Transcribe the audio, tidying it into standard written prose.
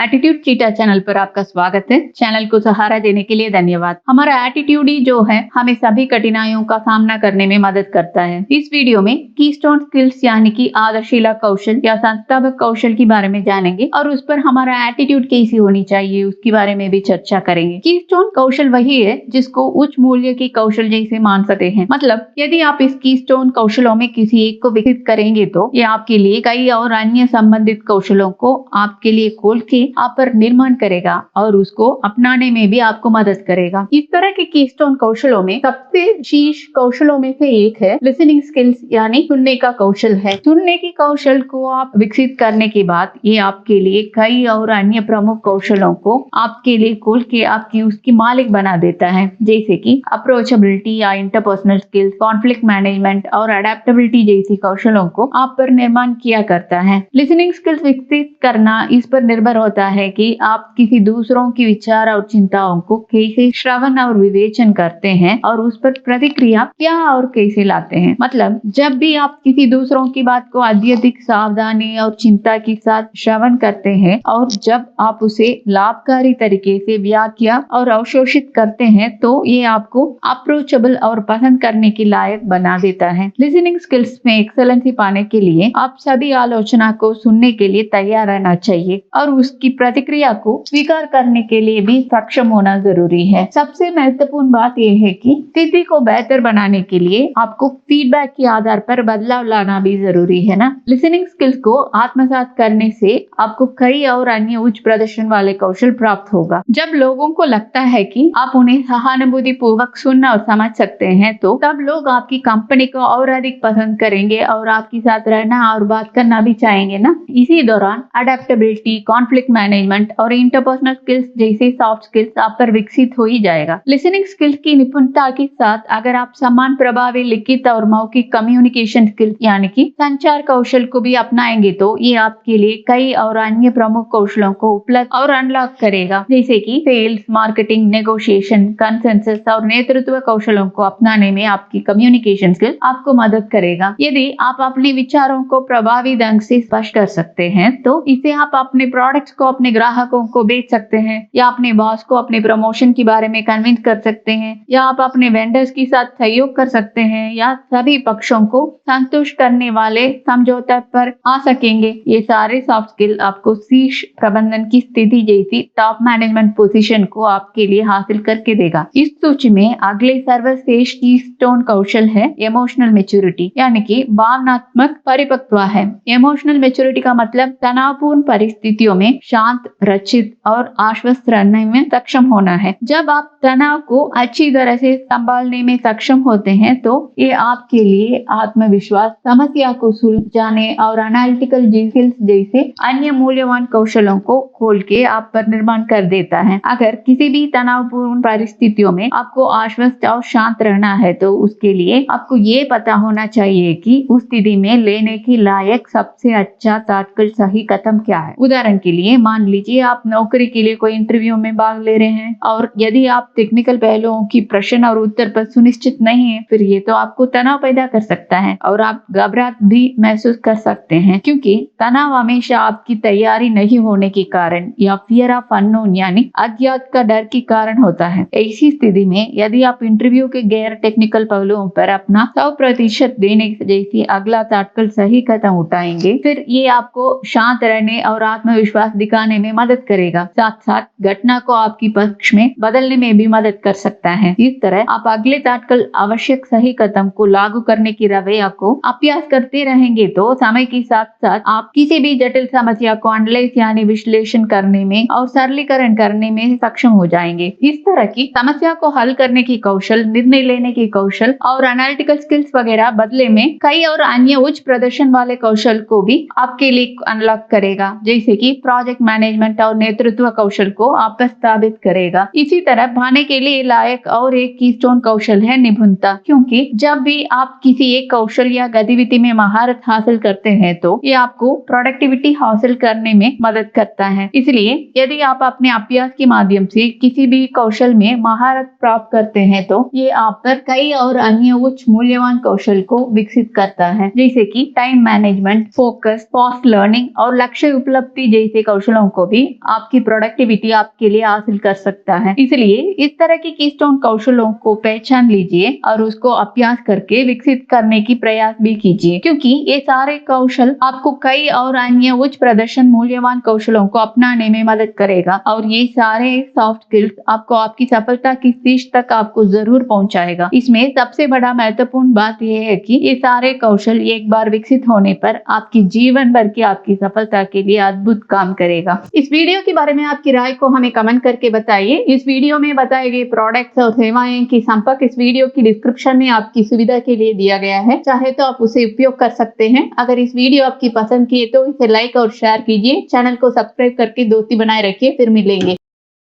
Attitude चीटा channel पर आपका स्वागत है। चैनल को सहारा देने के लिए धन्यवाद। हमारा एटीट्यूड ही जो है हमें सभी कठिनाइयों का सामना करने में मदद करता है। इस वीडियो में कीस्टोन स्किल्स यानी कि आदर्शिला कौशल या संस्थापक कौशल के बारे में जानेंगे और उस पर हमारा एटीट्यूड कैसी होनी चाहिए उसके बारे में भी चर्चा करेंगे। कीस्टोन कौशल वही है जिसको उच्च मूल्य की कौशल जैसे मान सकते हैं। मतलब यदि आप इस कीस्टोन कौशलों में किसी एक को विकसित करेंगे तो ये आपके लिए कई और अन्य संबंधित कौशलों को आपके लिए खोल के आप पर निर्माण करेगा और उसको अपनाने में भी आपको मदद करेगा। इस तरह के कीस्टोन कौशलों में सबसे शीर्ष कौशलों में से एक है लिसनिंग स्किल्स यानी सुनने का कौशल है। सुनने की कौशल को आप विकसित करने के बाद ये आपके लिए कई और अन्य प्रमुख कौशलों को आपके लिए खोल के आपकी उसकी मालिक बना देता है, जैसे कि अप्रोचेबिलिटी या इंटरपर्सनल स्किल्स, कॉन्फ्लिक्ट मैनेजमेंट और अडेप्टेबिलिटी जैसी कौशलों को आप पर निर्माण किया करता है। लिसनिंग स्किल्स विकसित करना इस पर निर्भर होता है कि आप किसी दूसरों की विचार और चिंताओं को कैसे श्रवण और विवेचन करते हैं और उस पर प्रतिक्रिया क्या और कैसे लाते हैं। मतलब जब भी आप किसी दूसरों की बात को अत्यधिक सावधानी और चिंता के साथ श्रवण करते हैं और जब आप उसे लाभकारी तरीके से व्याख्या और अवशोषित करते हैं तो ये आपको अप्रोचेबल और पसंद करने के लायक बना देता है। लिसनिंग स्किल्स में एक्सेलेंसी पाने के लिए आप सभी आलोचना को सुनने के लिए तैयार रहना चाहिए और उसकी प्रतिक्रिया को स्वीकार करने के लिए भी सक्षम होना जरूरी है। सबसे महत्वपूर्ण बात यह है कि स्थिति को बेहतर बनाने के लिए आपको फीडबैक के आधार पर बदलाव लाना भी जरूरी है ना। लिसनिंग स्किल्स को आत्मसात करने से आपको कई और अन्य उच्च प्रदर्शन वाले कौशल प्राप्त होगा। जब लोगों को लगता है कि आप उन्हें सहानुभूति पूर्वक सुनना और समझ सकते हैं तो तब लोग आपकी कंपनी को और अधिक पसंद करेंगे और आपके साथ रहना और बात करना भी चाहेंगे ना। इसी दौरान अडेप्टेबिलिटी, कॉन्फ्लिक्ट मैनेजमेंट और इंटरपर्सनल स्किल्स जैसे सॉफ्ट स्किल्स आप पर विकसित हो ही जाएगा। लिसनिंग स्किल्स की निपुणता के साथ अगर आप समान प्रभावी लिखित और मौखिक कम्युनिकेशन स्किल्स यानी कि संचार कौशल को भी अपनाएंगे तो ये आपके लिए कई और अन्य प्रमुख कौशलों को उपलब्ध और अनलॉक करेगा, जैसे कि सेल्स, मार्केटिंग, नेगोशिएशन, कंसेंसस और नेतृत्व कौशलों को अपनाने में आपकी कम्युनिकेशन स्किल आपको मदद करेगा। यदि आप अपने विचारों को प्रभावी ढंग से स्पष्ट कर सकते हैं तो इसे आप अपने प्रोडक्ट्स को अपने ग्राहकों को बेच सकते हैं या अपने बॉस को अपने प्रमोशन के बारे में कन्विंस कर सकते हैं या आप अपने वेंडर्स के साथ सहयोग कर सकते हैं या सभी पक्षों को संतुष्ट करने वाले समझौते पर आ सकेंगे। ये सारे सॉफ्ट स्किल आपको शीर्ष प्रबंधन की स्थिति जैसी टॉप मैनेजमेंट पोजीशन को आपके लिए हासिल करके देगा। इस सूची में अगले सर्वश्रेष्ठ कीस्टोन कौशल है इमोशनल मैच्योरिटी यानी कि भावनात्मक परिपक्व है। इमोशनल मैच्योरिटी का मतलब तनावपूर्ण परिस्थितियों में शांत, रचित और आश्वस्त रहने में सक्षम होना है। जब आप तनाव को अच्छी तरह से संभालने में सक्षम होते हैं तो ये आपके लिए आत्मविश्वास, समस्या को सुलझाने और एनालिटिकल स्किल्स जैसे अन्य मूल्यवान कौशलों को खोल के आप पर निर्माण कर देता है। अगर किसी भी तनावपूर्ण परिस्थितियों में आपको आश्वस्त और शांत रहना है तो उसके लिए आपको ये पता होना चाहिए कि उस स्थिति में लेने की लायक सबसे अच्छा तात्कालिक सही कदम क्या है। उदाहरण के लिए मान लीजिए आप नौकरी के लिए कोई इंटरव्यू में भाग ले रहे हैं और यदि आप टेक्निकल पहलुओं की प्रश्न और उत्तर पर सुनिश्चित नहीं है फिर ये तो आपको तनाव पैदा कर सकता है और आप घबराहट भी महसूस कर सकते हैं, क्योंकि तनाव हमेशा आपकी तैयारी नहीं होने के कारण या फियर ऑफ अननोन यानी अज्ञात का डर के कारण होता है। ऐसी स्थिति में यदि आप इंटरव्यू के गैर टेक्निकल पहलुओं पर अपना 100% देने जैसी अगला तात्कालिक सही कदम उठाएंगे फिर ये आपको शांत रहने और आत्मविश्वास दिखाने में मदद करेगा। साथ साथ घटना को आपकी पक्ष में बदलने में भी मदद कर सकता है। इस तरह आप अगले तात्कालिक आवश्यक सही कदम को लागू करने की रवैया को अभ्यास करते रहेंगे तो समय के साथ साथ आप किसी भी जटिल समस्या को एनालाइज यानी विश्लेषण करने में और सरलीकरण करने में सक्षम हो जाएंगे। इस तरह की समस्या को हल करने की कौशल, निर्णय लेने की कौशल और एनालिटिकल स्किल्स वगैरह बदले में कई और अन्य उच्च प्रदर्शन वाले कौशल को भी आपके लिए अनलॉक करेगा, जैसे कि प्रोजेक्ट मैनेजमेंट और नेतृत्व कौशल को आप स्थापित करेगा। इसी तरह पाने के लिए लायक और एक कीस्टोन कौशल है निपुणता, क्योंकि जब भी आप किसी एक कौशल या गतिविधि में महारत हासिल करते हैं तो ये आपको प्रोडक्टिविटी हासिल करने में मदद करता है। इसलिए यदि आप अपने अभ्यास के माध्यम से किसी भी कौशल में महारत प्राप्त करते हैं तो ये आप पर कई और अन्य उच्च मूल्यवान कौशल को विकसित करता है, जैसे कि time management, focus, fast learning और लक्ष्य उपलब्धि जैसे कौशल कौशलों को भी आपकी प्रोडक्टिविटी आपके लिए हासिल कर सकता है। इसलिए इस तरह की कीस्टोन कौशलों को पहचान लीजिए और उसको अभ्यास करके विकसित करने की प्रयास भी कीजिए, क्योंकि ये सारे कौशल आपको कई और अन्य उच्च प्रदर्शन मूल्यवान कौशलों को अपनाने में मदद करेगा और ये सारे सॉफ्ट स्किल्स आपको आपकी सफलता की शीर्ष तक आपको जरूर पहुंचाएगा। इसमें सबसे बड़ा महत्वपूर्ण बात यह है कि ये सारे कौशल एक बार विकसित होने पर आपकी जीवन भर की आपकी सफलता के लिए अद्भुत काम करेगा। इस वीडियो के बारे में आपकी राय को हमें कमेंट करके बताइए। इस वीडियो में बताए गए प्रोडक्ट्स और सेवाएं की संपर्क इस वीडियो की डिस्क्रिप्शन में आपकी सुविधा के लिए दिया गया है, चाहे तो आप उसे उपयोग कर सकते हैं। अगर इस वीडियो आपकी पसंद की है तो इसे लाइक और शेयर कीजिए। चैनल को सब्सक्राइब करके दोस्ती बनाए रखिए। फिर मिलेंगे।